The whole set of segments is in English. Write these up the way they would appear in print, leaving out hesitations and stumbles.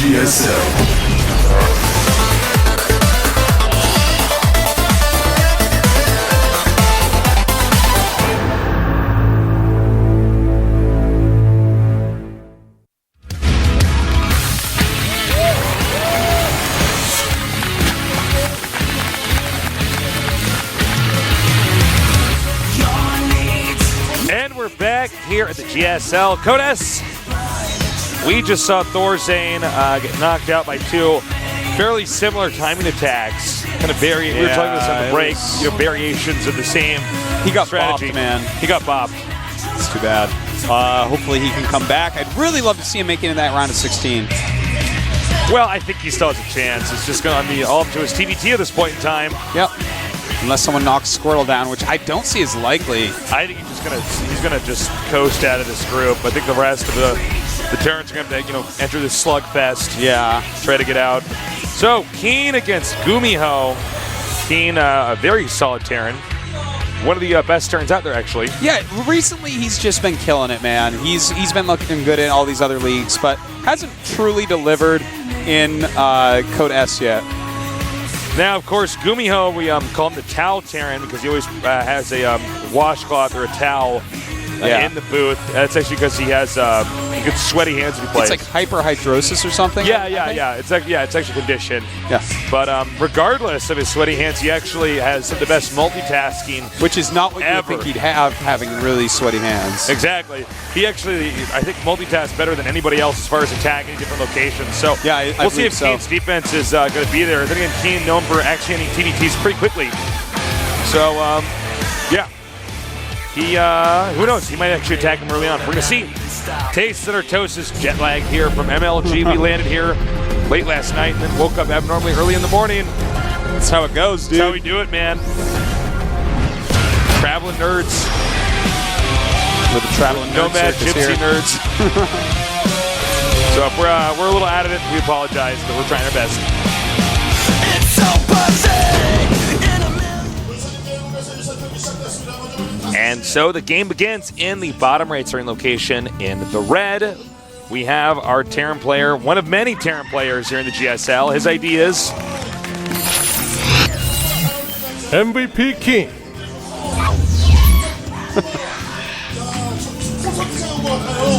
GSL. Back here at the GSL. Codes, we just saw Thorzane get knocked out by two fairly similar timing attacks. Kind of we were talking about this on the break, variations of the same He got strategy. bopped, man. He got bopped. It's too bad. Hopefully he can come back. I'd really love to see him make it in that round of 16. Well, I think he still has a chance. It's just going to be all up to his TBT at this point in time. Yep. Unless someone knocks Squirtle down, which I don't see as likely. I think he's gonna just coast out of this group. I think the rest of the Terrans are gonna enter this slugfest. Yeah. Try to get out. So Keen against GuMiho. Keen, a very solid Terran. One of the best Terrans out there, actually. Yeah, recently he's just been killing it, man. He's been looking good in all these other leagues, but hasn't truly delivered in Code S yet. Now, of course, GuMiho, we call him the towel Terran because he always has a washcloth or a towel in the booth. That's actually because he has good sweaty hands when he plays. It's like hyperhidrosis or something? Yeah. It's actually a condition. Yeah. But regardless of his sweaty hands, he actually has some of the best multitasking. Which is not what you would think he'd have, having really sweaty hands. Exactly. He actually, I think, multitasks better than anybody else as far as attacking different locations. So yeah, we'll see if Keen's defense is going to be there. Then again, Keen known for actually ending TDTs pretty quickly. So, yeah. He, who knows? He might actually attack him early on. We're going to see. Tastes that are toast jet lag here from MLG. We landed here late last night and then woke up abnormally early in the morning. That's how it goes, dude. That's how we do it, man. Traveling nerds. With the traveling nomad gypsy nerds. So if we're a little out of it, we apologize, but we're trying our best. It's so pathetic. And so the game begins in the bottom right starting location in the red. We have our Terran player, one of many Terran players here in the GSL. His ideas. MVP King.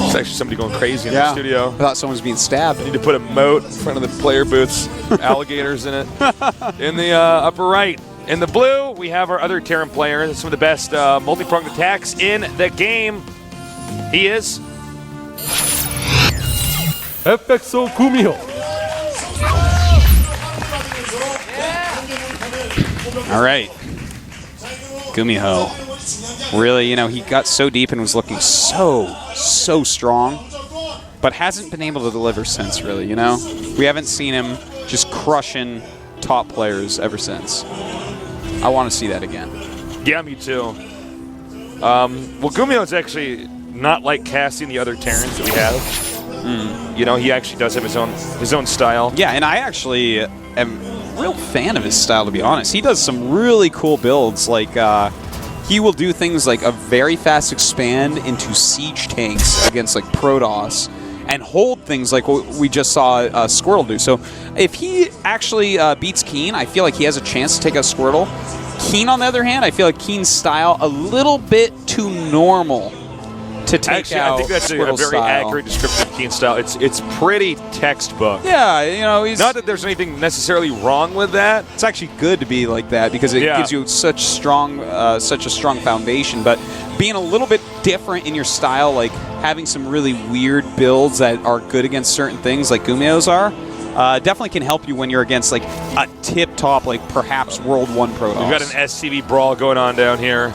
There's actually somebody going crazy in the studio. I thought someone was being stabbed. I need to put a moat in front of the player booths. Alligators in it. In the upper right. In the blue, we have our other Terran player. Some of the best multi-pronged attacks in the game. He is FXO GuMiho. All right. GuMiho. Really, he got so deep and was looking so strong, but hasn't been able to deliver since, really, We haven't seen him just crushing top players ever since. I want to see that again. Yeah, me too. Well, GuMiho's actually not like casting the other Terrans that we have. He actually does have his own style. Yeah, and I actually am a real fan of his style, to be honest. He does some really cool builds, like he will do things like a very fast expand into siege tanks against like Protoss and hold things like what we just saw Squirtle do. So if he actually beats Keen, I feel like he has a chance to take out Squirtle. Keen, on the other hand, I feel like Keen's style a little bit too normal to take out. I think that's a very accurate description of Keen's style. It's pretty textbook. Yeah, he's not that there's anything necessarily wrong with that. It's actually good to be like that because it gives you such a strong foundation. But being a little bit different in your style, like having some really weird builds that are good against certain things, like GuMiho's are, definitely can help you when you're against like a tip-top, like perhaps World 1 Protoss. We've got an SCV brawl going on down here.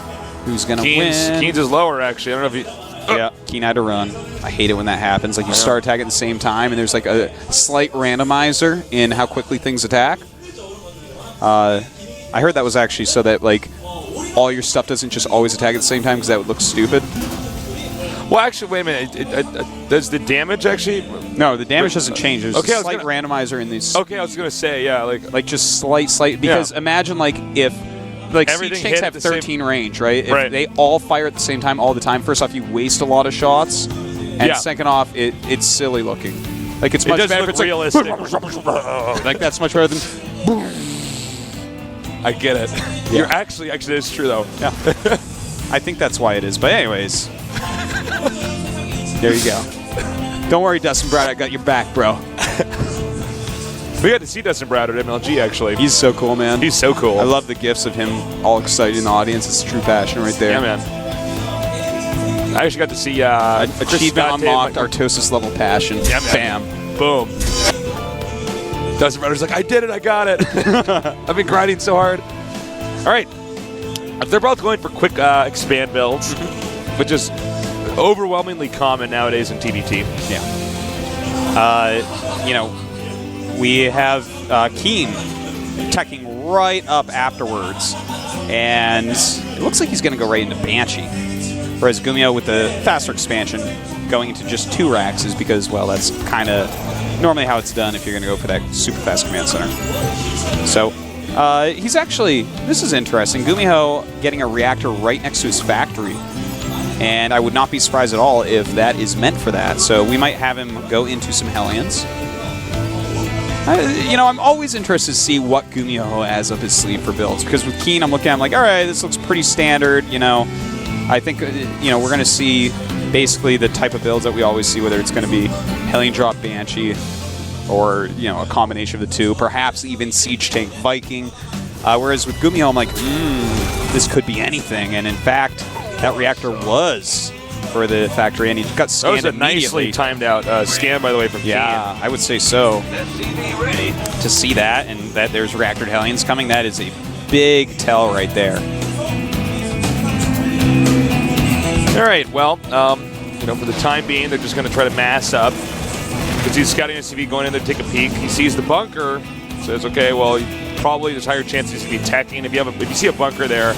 Who's going to win? Keen's is lower, actually. I don't know if he... Yeah, Keen had to run. I hate it when that happens. Like you start attacking at the same time, and there's like a slight randomizer in how quickly things attack. I heard that was actually so that like all your stuff doesn't just always attack at the same time because that would look stupid. Well, actually, wait a minute. Does the damage actually... No, the damage doesn't change. There's a slight randomizer in these... Okay, I was going to say, yeah. Like just slight... Because imagine like if... Like siege tanks have 13 range, right? If they all fire at the same time all the time, first off, you waste a lot of shots. And second off, it's silly looking. Like it's It much does better. look If it's realistic. like that's much better than. I get it. Yeah. You're actually that's true though. Yeah. I think that's why it is. But anyways, there you go. Don't worry, Dustin Brown. I got your back, bro. We got to see Dustin Brown at MLG actually. He's so cool, man. He's so cool. I love the gifs of him all excited in the audience. It's true passion right there. Yeah, man. I actually got to see Chris Achievement Scott unlocked, Dave, Artosis level passion. Yeah, man. Bam. Boom. Dustin Brown's like, I did it, I got it. I've been grinding so hard. All right. They're both going for quick expand builds, which is overwhelmingly common nowadays in TBT. Yeah. We have Keen teching right up afterwards, and it looks like he's going to go right into Banshee. Whereas GuMiho with the faster expansion going into just 2 racks is because, well, that's kind of normally how it's done if you're going to go for that super fast command center. So he's actually, this is interesting, GuMiho getting a reactor right next to his factory. And I would not be surprised at all if that is meant for that. So we might have him go into some Hellions. I'm always interested to see what GuMiho has up his sleeve for builds. Because with Keen, I'm looking at him like, all right, this looks pretty standard. I think, we're going to see basically the type of builds that we always see, whether it's going to be Hellion Drop Banshee or, a combination of the two. Perhaps even Siege Tank Viking. Whereas with GuMiho, I'm like, this could be anything. And in fact, that reactor was for the factory, and he got scanned That was a nicely timed out scan, by the way, from Keen. Yeah, I would say so. To see that, and that there's reactor Hellions coming, that is a big tell right there. All right, well, for the time being, they're just going to try to mass up. Because he's scouting SCV going in there to take a peek. He sees the bunker, says, okay, well, probably there's higher chances to be teching. If you see a bunker there,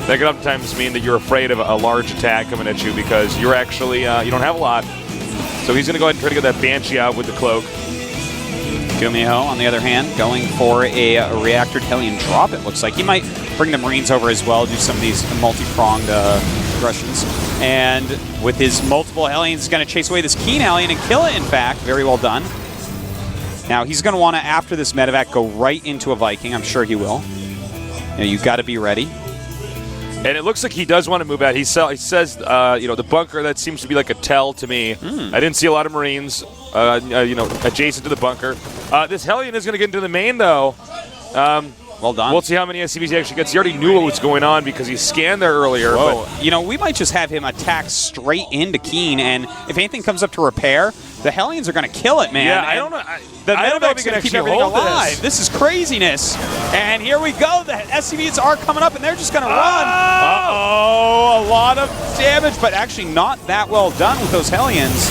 that could sometimes mean that you're afraid of a large attack coming at you because you're actually, you don't have a lot. So he's going to go ahead and try to get that Banshee out with the cloak. GuMiho, on the other hand, going for a reactor Hellion drop, it looks like. He might bring the Marines over as well, do some of these multi-pronged Russians. And with his multiple Hellions, he's going to chase away this Keen Hellion and kill it, in fact. Very well done. Now, he's going to want to, after this medevac, go right into a Viking. I'm sure he will. You've got to be ready. And it looks like he does want to move out. He says, the bunker, that seems to be like a tell to me. I didn't see a lot of Marines, adjacent to the bunker. This Hellion is going to get into the main, though. Well done. We'll see how many SCVs he actually gets. He already knew what was going on because he scanned there earlier. Whoa. We might just have him attack straight into Keen, and if anything comes up to repair, the Hellions are going to kill it, man. Yeah, I don't know. I don't know if we we can can keep actually everything hold alive. This is craziness. And here we go. The SCVs are coming up, and they're just going to run. Uh-oh. A lot of damage, but actually not that well done with those Hellions.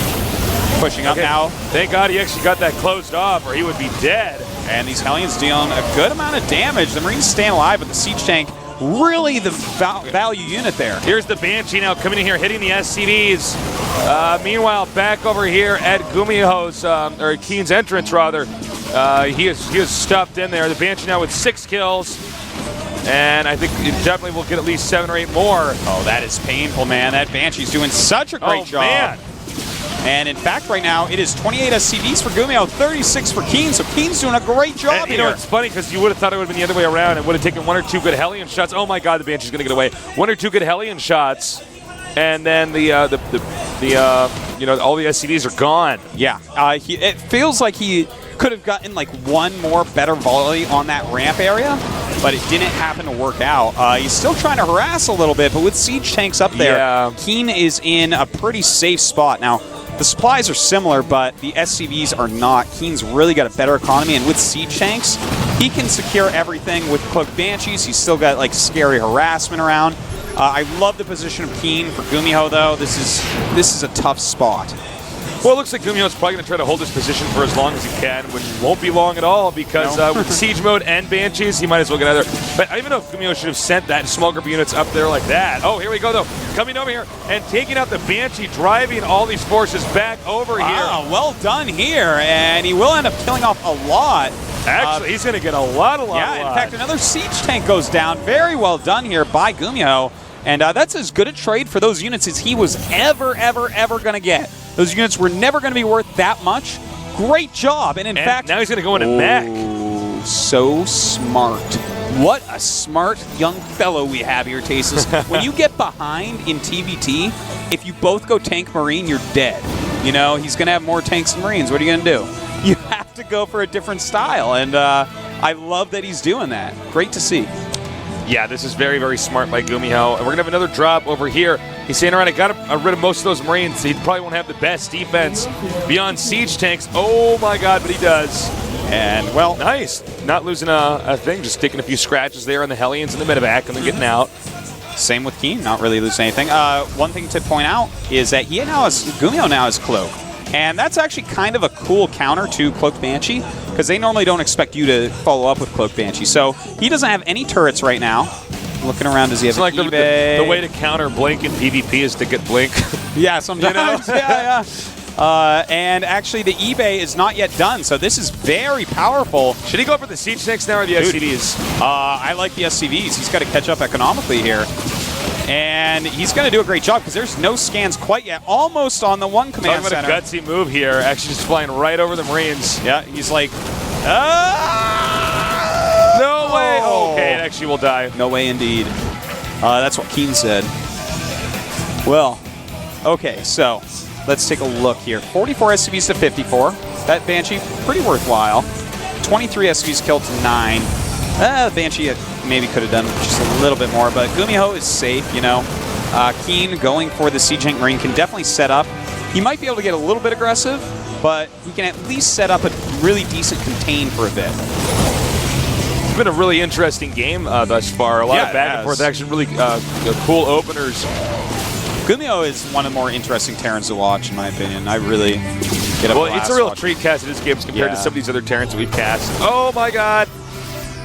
Pushing up now. Thank God he actually got that closed off, or he would be dead. And these Hellions dealing a good amount of damage. The Marines staying alive, but the Siege Tank really the value unit there. Here's the Banshee now coming in here, hitting the SCVs. Meanwhile, back over here at GuMiho's, or Keen's entrance, rather, he is stuffed in there. The Banshee now with 6 kills. And I think it definitely will get at least 7 or 8 more. Oh, that is painful, man. That Banshee's doing such a great job. Man. And in fact, right now, it is 28 SCVs for GuMiho, 36 for Keen. So Keen's doing a great job here. It's funny because you would have thought it would have been the other way around. It would have taken 1 or 2 good Hellion shots. Oh my God, the Banshee's going to get away. 1 or 2 good Hellion shots, and then all the SCVs are gone. Yeah, it feels like he could have gotten like 1 more better volley on that ramp area, but it didn't happen to work out. He's still trying to harass a little bit, but with siege tanks up there, Keen is in a pretty safe spot. Now, the supplies are similar, but the SCVs are not. Keen's really got a better economy, and with siege tanks, he can secure everything. With Cloaked Banshees, he's still got like scary harassment around. I love the position of Keen for GuMiho, though. This is a tough spot. Well, it looks like GuMiho's probably going to try to hold his position for as long as he can, which won't be long at all because with Siege Mode and Banshees, he might as well get either. But I don't even know if GuMiho should have sent that small group of units up there like that. Oh, here we go, though. Coming over here and taking out the Banshee, driving all these forces back over here. Well done here, and he will end up killing off a lot. Actually, he's going to get a lot. Yeah, in fact, another siege tank goes down. Very well done here by GuMiho. And that's as good a trade for those units as he was ever going to get. Those units were never going to be worth that much, Great job. And in fact, now he's going to go into mech. So smart. What a smart young fellow we have here, Tasis. When you get behind in TVT, if you both go tank marine, you're dead. You know, he's going to have more tanks and marines. What are you going to do? You have to go for a different style, and I love that he's doing that. Great to see. Yeah, this is very, very smart by GuMiho. And we're going to have another drop over here. He's saying, all right, I got rid of most of those marines. He probably won't have the best defense beyond siege tanks. Oh, my God, but he does. And, well, nice. Not losing a thing, just taking a few scratches there on the Hellions in the medevac and then getting out. Same with Keen, not really losing anything. One thing to point out is that GuMiho now has Cloak. And that's actually kind of a cool counter to Cloaked Banshee, because they normally don't expect you to follow up with Cloaked Banshee. So he doesn't have any turrets right now. Looking around, does he have like eBay? The way to counter Blink in PvP is to get Blink. Yeah, sometimes. You know? Yeah. And actually, the eBay is not yet done, so this is very powerful. Should he go for the siege tanks now or the SCVs? I like the SCVs. He's got to catch up economically here. And he's going to do a great job because there's no scans quite yet. Almost on the one command center. Talking about a gutsy move here. Actually just flying right over the Marines. Yeah, he's like, no way. Okay, it actually will die. No way indeed. That's what Keen said. Well, okay, so let's take a look here. 44 SCVs to 54. That Banshee, pretty worthwhile. 23 SCVs killed to 9. The Banshee maybe could have done just a little bit more, but GuMiho is safe, you know. Keen going for the Siege Tank Marine can definitely set up. He might be able to get a little bit aggressive, but he can at least set up a really decent contain for a bit. It's been a really interesting game thus far. A lot of back and forth action, really cool openers. GuMiho is one of the more interesting Terrans to watch, in my opinion. I really get a blast it's a real watching. treat casting this game compared to some of these other Terrans that we've cast. Oh my God!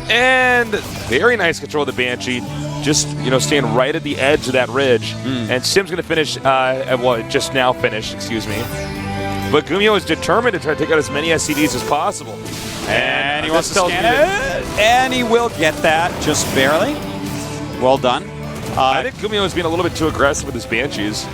And very nice control of the Banshee. Just, you know, staying right at the edge of that ridge. And Sim's going to finish, well, it just now finished, excuse me. But GuMiho is determined to try to take out as many SCVs as possible. And he wants to scan it. And he will get that, just barely. Well done. I think GuMiho is being a little bit too aggressive with his Banshees.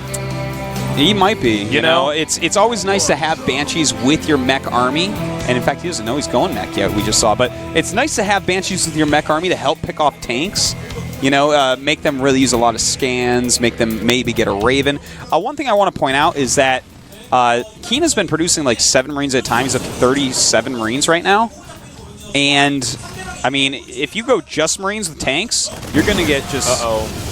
He might be. You know, it's always nice to have Banshees with your mech army. And in fact, he doesn't know he's going mech yet, we just saw. But it's nice to have Banshees with your mech army to help pick off tanks. You know, make them really use a lot of scans, make them maybe get a Raven. One thing I want to point out is that Keen has been producing like 7 Marines at a time. He's up to 37 Marines right now. And, I mean, if you go just Marines with tanks, you're going to get just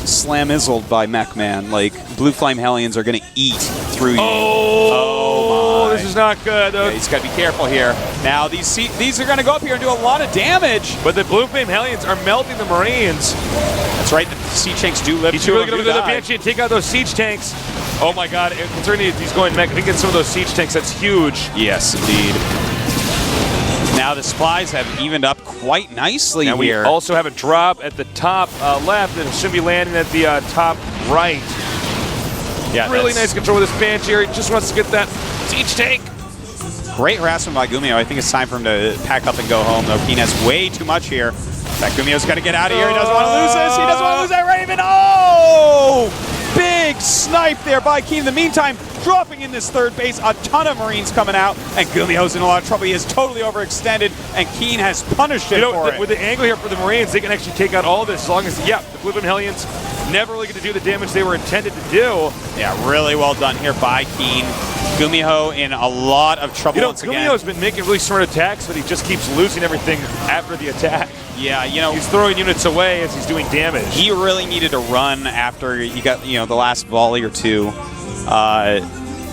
slam-izzled by Mech Man. Like, Blue Flame Hellions are going to eat through you. Oh, this is not good. Okay, he's got to be careful here. Now, these are going to go up here and do a lot of damage. But the Blue Flame Hellions are melting the Marines. That's right. The siege tanks do live. He's really going to go to the Banshee and take out those siege tanks. Oh my God! Concerning he's going mech, if he gets some of those siege tanks, that's huge. Yes, indeed. Now the supplies have evened up quite nicely and here. We also have a drop at the top left, and it should be landing at the top right. Yeah, really nice control with this Banshee here. He just wants to get that siege tank. Great harassment by GuMiho. I think it's time for him to pack up and go home, though. Keen has way too much here. That GuMiho's got to get out of here. He doesn't want to lose this. He doesn't want to lose that Raven. Oh! Big snipe there by Keen. In the meantime, dropping in this third base, a ton of Marines coming out, and GuMiho's in a lot of trouble. He is totally overextended, and Keen has punished him for it. With the angle here for the Marines, they can actually take out all of this as long as, the Blue Flame Hellions never really get to do the damage they were intended to do. Yeah, really well done here by Keen. GuMiho in a lot of trouble once again. GuMiho's been making really smart attacks, but he just keeps losing everything after the attack. Yeah, you know, he's throwing units away as he's doing damage. He really needed to run after he got, you know, the last volley or two.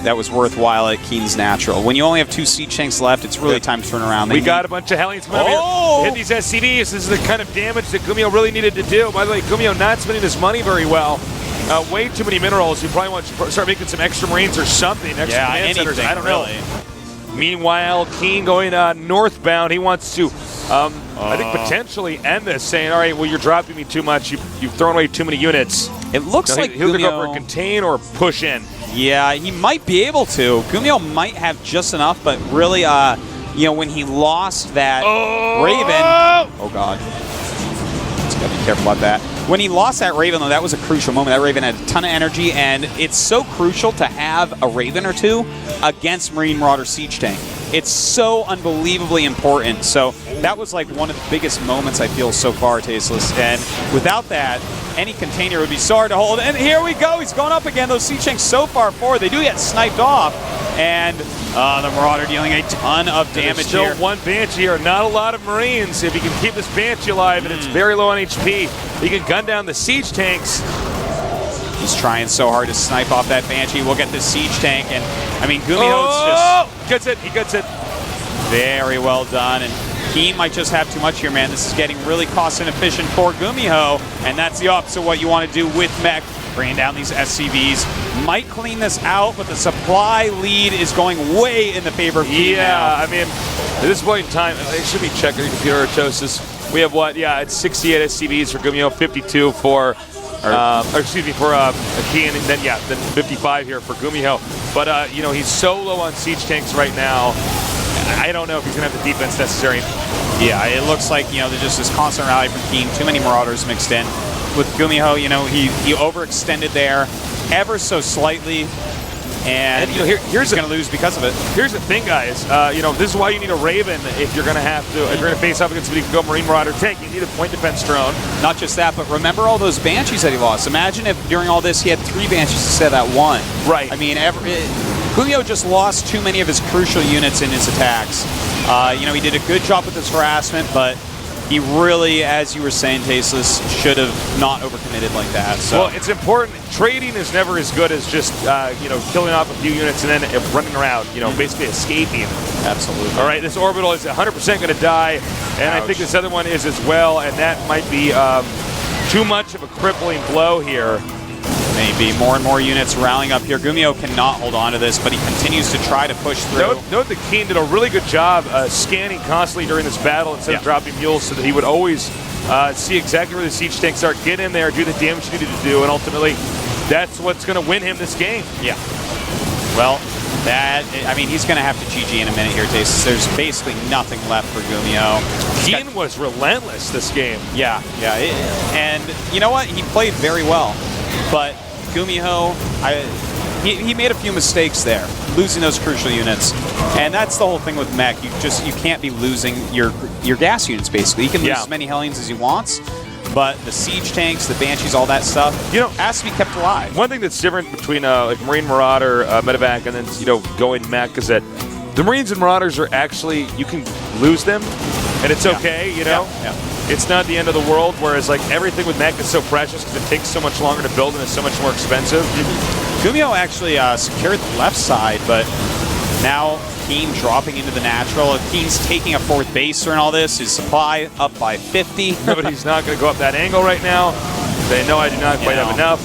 That was worthwhile at Keen's natural. When you only have 2 siege tanks left, it's really time to turn around. We got a bunch of Hellions coming up here. Hit these SCVs. This is the kind of damage that GuMiho really needed to do. By the way, GuMiho not spending his money very well. Way too many minerals. You probably want to start making some extra Marines or something. Extra command centers. I don't know. Meanwhile, Keen going northbound. He wants to, I think, potentially end this, saying, all right, well, you're dropping me too much. You've thrown away too many units. It looks like he'll either go for a contain or push in. Yeah, he might be able to. GuMiho might have just enough, but really, you know, when he lost that Raven... Oh, God. Just got to be careful about that. When he lost that Raven, though, that was a crucial moment. That Raven had a ton of energy, and it's so crucial to have a Raven or two against Marine Marauder Siege Tank. It's so unbelievably important. So that was like one of the biggest moments I feel so far, Tasteless. And without that, any container would be so hard to hold. And here we go. He's going up again. Those siege tanks so far forward. They do get sniped off. And the Marauder dealing a ton of damage still here. One Banshee here. Not a lot of Marines. If you can keep this Banshee alive, and it's very low on HP, you can gun down the siege tanks. He's trying so hard to snipe off that Banshee. We'll get the siege tank. And, I mean, GuMiho's just... Gets it. He gets it. Very well done. And Keen might just have too much here, man. This is getting really cost inefficient for GuMiho, and that's the opposite of what you want to do with mech. Bringing down these SCVs. Might clean this out, but the supply lead is going way in the favor of Keen now. I mean, at this point in time, it should be checking your computer Artosis. We have what? Yeah, it's 68 SCVs for GuMiho, 52 for... for Keen, and then 55 here for GuMiho. But you know, he's so low on siege tanks right now. I don't know if he's gonna have the defense necessary. Yeah, it looks like, you know, there's just this constant rally from Keen. Too many Marauders mixed in. With GuMiho, you know, he overextended there ever so slightly. And you know, here's going to lose because of it. Here's the thing, guys. You know, this is why you need a Raven if you're going to have to. If you're going to face up against somebody who can go Marine Marauder tank, you need a point defense drone. Not just that, but remember all those Banshees that he lost. Imagine if during all this he had 3 Banshees instead of that 1. Right. I mean, GuMiho just lost too many of his crucial units in his attacks. You know, he did a good job with his harassment, but he really, as you were saying, Tasteless, should have not overcommitted like that. So. Well, it's important. Trading is never as good as just, you know, killing off a few units and then running around, you know, basically escaping. Absolutely. All right, this orbital is 100% going to die, and I think this other one is as well, and that might be too much of a crippling blow here. Maybe more and more units rallying up here. GuMiho cannot hold on to this, but he continues to try to push through. Note that Keen did a really good job scanning constantly during this battle instead of dropping mules, so that he would always see exactly where the siege tanks are, get in there, do the damage he needed to do, and ultimately that's what's going to win him this game. Yeah. Well, I mean, he's going to have to GG in a minute here, Tasteless. There's basically nothing left for GuMiho. Keen was relentless this game. Yeah. And you know what? He played very well, but GuMiho, he made a few mistakes there, losing those crucial units, and that's the whole thing with mech. You can't be losing your gas units. Basically, he can lose as many Hellions as he wants, but the siege tanks, the Banshees, all that stuff, you know, has to be kept alive. One thing that's different between like Marine Marauder, Medevac, and then going mech is that the Marines and Marauders are actually, you can lose them, and it's okay, you know. Yeah. It's not the end of the world, whereas like everything with mech is so precious because it takes so much longer to build and it's so much more expensive. GuMiho actually secured the left side, but now Keen dropping into the natural. Keen's taking a 4th baser and all this. His supply up by 50. No, but he's not going to go up that angle right now. They know I do not quite have enough.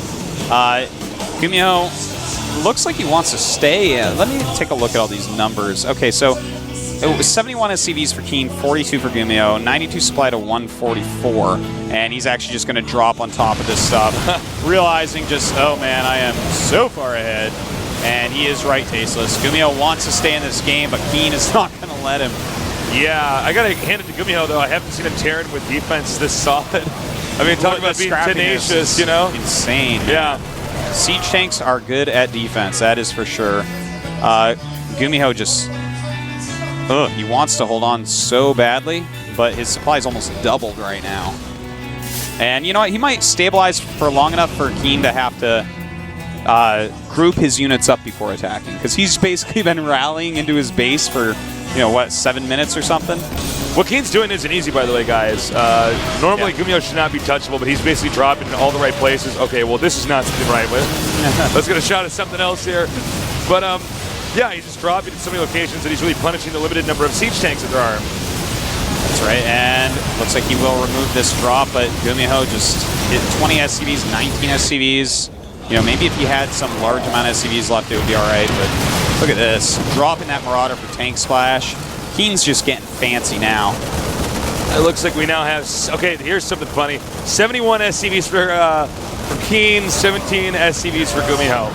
GuMiho looks like he wants to stay. Let me take a look at all these numbers. Okay, so it was 71 SCVs for Keen, 42 for GuMiho, 92 supply to 144, and he's actually just going to drop on top of this stuff, realizing just, oh man, I am so far ahead. And he is right, Tasteless. GuMiho wants to stay in this game, but Keen is not going to let him. Yeah, I got to hand it to GuMiho, though. I haven't seen him tearing with defense this solid. I mean, talk about being tenacious, you know? Insane. Yeah. Siege tanks are good at defense, that is for sure. GuMiho just... he wants to hold on so badly, but his supply is almost doubled right now. And you know what? He might stabilize for long enough for Keen to have to group his units up before attacking, because he's basically been rallying into his base for, you know, what, 7 minutes or something? What Keen's doing isn't easy, by the way, guys. Normally, GuMiho should not be touchable, but he's basically dropping in all the right places. Okay, well, this is not something right with. Let's get a shot at something else here. But, yeah, he's just dropping in so many locations that he's really punishing the limited number of siege tanks that there are. That's right, and looks like he will remove this drop, but GuMiho just hit 20 SCVs, 19 SCVs. You know, maybe if he had some large amount of SCVs left, it would be all right, but look at this. Dropping that Marauder for Tank Splash. Keen's just getting fancy now. It looks like we now have, okay, here's something funny. 71 SCVs for Keen, 17 SCVs for GuMiho.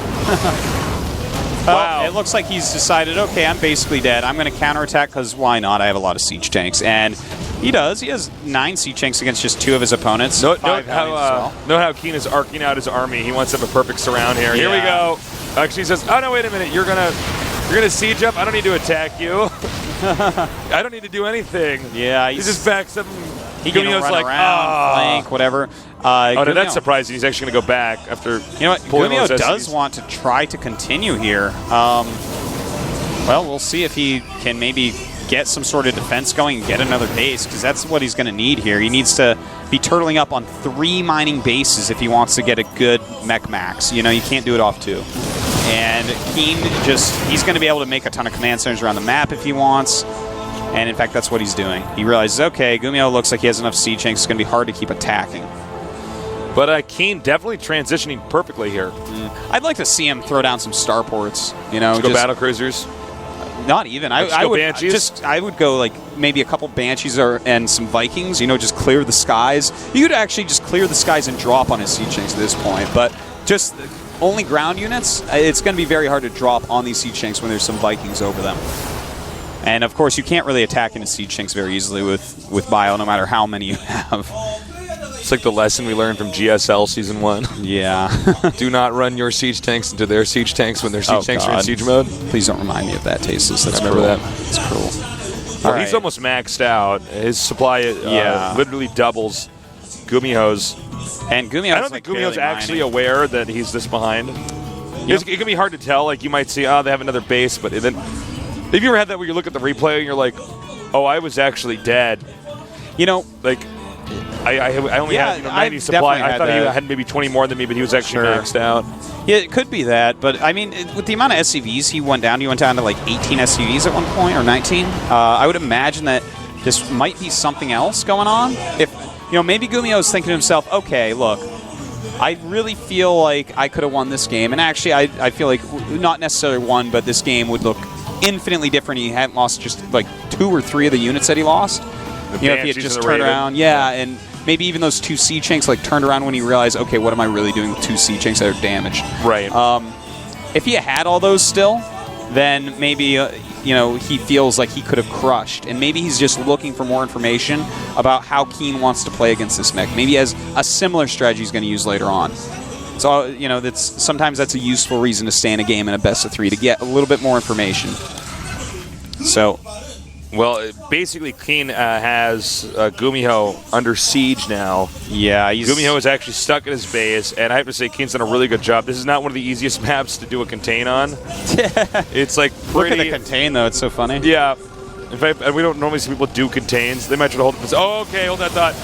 Wow. It looks like he's decided, okay, I'm basically dead. I'm going to counterattack because why not? I have a lot of siege tanks. And he does. He has 9 siege tanks against just 2 of his opponents. Note how Keen is arcing out his army. He wants to have a perfect surround here. Here we go. Actually, he says, oh, no, wait a minute. You're gonna siege up? I don't need to attack you. I don't need to do anything. Yeah, he just backs up. He can run like, around, flank, whatever. Oh, no, that's surprising. He's actually going to go back after. You know what? GuMiho does want to try to continue here. Well, we'll see if he can maybe get some sort of defense going and get another base, because that's what he's going to need here. He needs to be turtling up on 3 mining bases if he wants to get a good mech max. You know, you can't do it off 2. And Keen he's going to be able to make a ton of command centers around the map if he wants. And in fact, that's what he's doing. He realizes, okay, GuMiho looks like he has enough siege tanks. It's going to be hard to keep attacking. But Keen definitely transitioning perfectly here. I'd like to see him throw down some starports. You know, go battle cruisers. Not even. I would Banshees? I would go like maybe a couple Banshees and some Vikings. You know, just clear the skies. You could actually just clear the skies and drop on his siege tanks at this point. But just only ground units. It's going to be very hard to drop on these siege tanks when there's some Vikings over them. And of course, you can't really attack into siege tanks very easily with Bio, no matter how many you have. It's like the lesson we learned from GSL Season 1. Yeah. Do not run your siege tanks into their siege tanks when their siege tanks are in siege mode. Please don't remind me of that, Tasteless. That's remember cruel. that. It's cruel. Well, he's almost maxed out. His supply literally doubles GuMiho's. And GuMiho's I don't think GuMiho's actually aware that he's this behind. It can be hard to tell. Like, you might see, they have another base, but then... Have you ever had that where you look at the replay and you're like, oh, I was actually dead? You know, like... I only had 90 supply. I thought he had maybe 20 more than me, but he was actually maxed out. Yeah, it could be that. But, I mean, with the amount of SCVs he went down to like 18 SCVs at one point, or 19. I would imagine that this might be something else going on. If, you know, maybe GuMiho's thinking to himself, okay, look, I really feel like I could have won this game. And actually, I feel like not necessarily won, but this game would look infinitely different. He hadn't lost just like 2 or 3 of the units that he lost. You know, if he had just turned around, and maybe even those 2 siege tanks like turned around when he realized, okay, what am I really doing with 2 siege tanks that are damaged? Right. If he had all those still, then maybe you know, he feels like he could have crushed, and maybe he's just looking for more information about how Keen wants to play against this mech. Maybe he has a similar strategy he's going to use later on. So you know, sometimes that's a useful reason to stay in a game in a best of 3 to get a little bit more information. So. Well, basically, Keen has GuMiho under siege now. Yeah, GuMiho is actually stuck in his base, and I have to say, Keen's done a really good job. This is not one of the easiest maps to do a contain on. It's like pretty... Look at the contain, though. It's so funny. Yeah. In fact, we don't normally see people do contains. They might try to hold it. Oh, okay, hold that thought.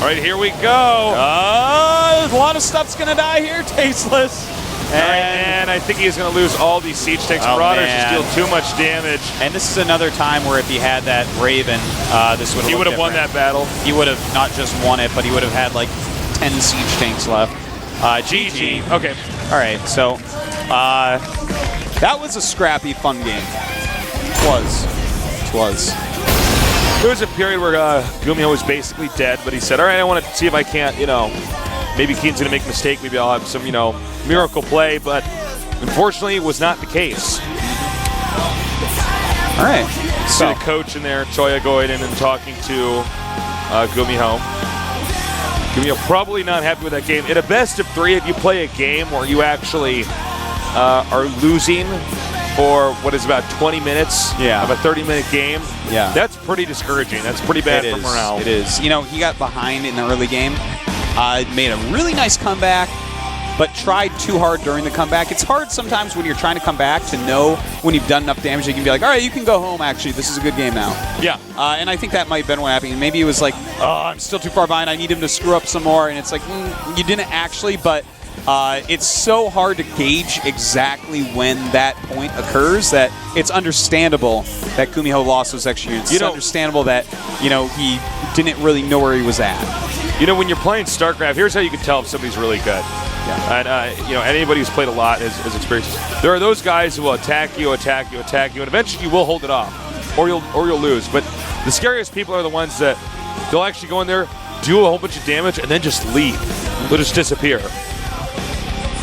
All right, here we go. A lot of stuff's going to die here, Tasteless. And I think he's going to lose all these siege tanks. Marauders just deal too much damage. And this is another time where if he had that Raven, this would have He would have won that battle. He would have not just won it, but he would have had like 10 siege tanks left. GG. Okay. All right, so that was a scrappy, fun game. It was. There was a period where GuMiho was basically dead, but he said, all right, I want to see if I can't, you know, maybe Keen's going to make a mistake. Maybe I'll have some, you know, miracle play, but unfortunately it was not the case. All right. So the coach in there, Choya, going in and talking to GuMiho. GuMiho probably not happy with that game. In a best of 3, if you play a game where you actually are losing for what is about 20 minutes of a 30-minute game, that's pretty discouraging. That's pretty bad for morale. It is. You know, he got behind in the early game. Made a really nice comeback, but tried too hard during the comeback. It's hard sometimes when you're trying to come back to know when you've done enough damage that you can be like, all right, you can go home, actually. This is a good game now. Yeah. And I think that might have been what happened. Maybe it was like, oh, I'm still too far behind. I need him to screw up some more. And it's like, you didn't actually, but it's so hard to gauge exactly when that point occurs that it's understandable that GuMiho lost those extra units. It's understandable that, you know, he didn't really know where he was at. You know, when you're playing StarCraft, here's how you can tell if somebody's really good. Yeah. And, you know, anybody who's played a lot has experienced this. There are those guys who will attack you, and eventually you will hold it off, or you'll lose. But the scariest people are the ones that they'll actually go in there, do a whole bunch of damage, and then just leave. They'll just disappear.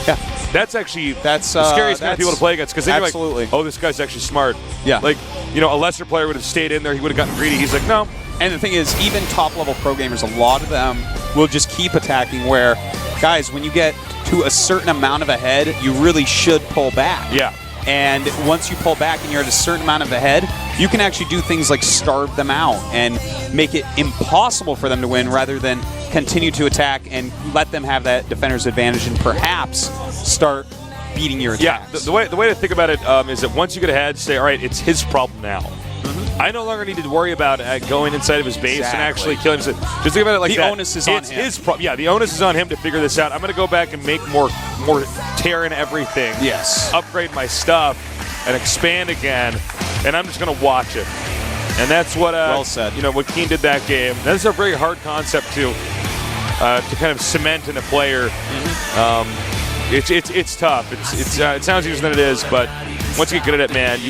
Yeah. That's the scariest kind of people to play against, because then you're like, oh, this guy's actually smart. Yeah. Like, you know, a lesser player would have stayed in there, he would have gotten greedy. He's like, no. And the thing is, even top-level pro gamers, a lot of them will just keep attacking where, guys, when you get to a certain amount of a head, you really should pull back. Yeah. And once you pull back and you're at a certain amount of a head, you can actually do things like starve them out and make it impossible for them to win rather than continue to attack and let them have that defender's advantage and perhaps start beating your attacks. Yeah, the way to think about it is that once you get ahead, say, all right, it's his problem now. I no longer need to worry about going inside of his base and actually killing him. Just think about it like that. The onus is on him. His problem. Yeah, the onus is on him to figure this out. I'm going to go back and make more tear in everything. Yes. Upgrade my stuff and expand again, and I'm just going to watch it. And that's what well said. What Keen did that game. That's a very hard concept to kind of cement in a player. It's tough. It sounds easier than it is, but once you get good at it, man,